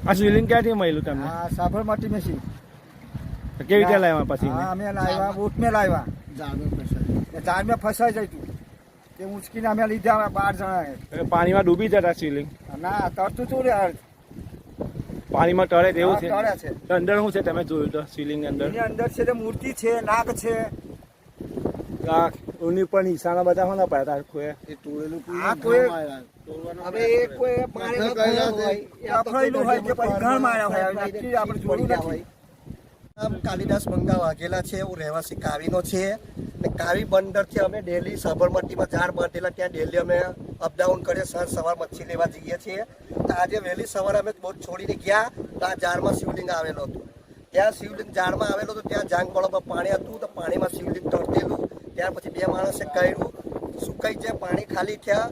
આ શિવલિંગ ક્યાંથી મળ્યું તમને? સાબરમતી में सी કેવી રીતે લાવ્યા પછી? અમે લાવ્યા બોટ में લાવ્યા ઝાડ में ફસાઈ જાય તું તે ઉંચકીને અમે લીધા 12 જણા. પાણીમાં ડૂબી જતા શિવલિંગ? ના તરતું તું યાર પાણીમાં તળે તેવું છે? તળે છે. તો અંદર શું છે તમે જોયું તો શિવલિંગ અંદર? એની અંદર છે તે મૂર્તિ છે, નાગ છે. ઉની પર નિશાના બધા હોના પડ્યા હતા. એ તોડેલું કોઈ હવે એ કોઈ પાણી અફળેલું હોય કે પછી ઘર માર્યા હોય નક્કી આપણે જોયું નથી. નામ કાલિદાસ મંગા વાઘેલા છે. હું રહેવાસી કાવીનો છે. ને કાવી બંદરથી અમે ડેલી સાબરમતીમાં ઝાડ બાંધેલા ત્યાં ડેલી અમે અપડાઉન કરીએ. સાંજ સવાર મચ્છી લેવા જઈએ છીએ. તો આજે વહેલી સવારે અમે બોટ છોડીને ગયા તો આ ઝાડમાં શિવલિંગ આવેલો હતો. ત્યાં શિવલિંગ ઝાડમાં આવેલો હતો. ત્યાં જાંગ બળોમાં પાણી હતું તો પાણીમાં શિવલિંગ તરતેલું. ત્યાર પછી 2 માણસે કર્યું, સુકાઈ જાય, પાણી ખાલી થયા.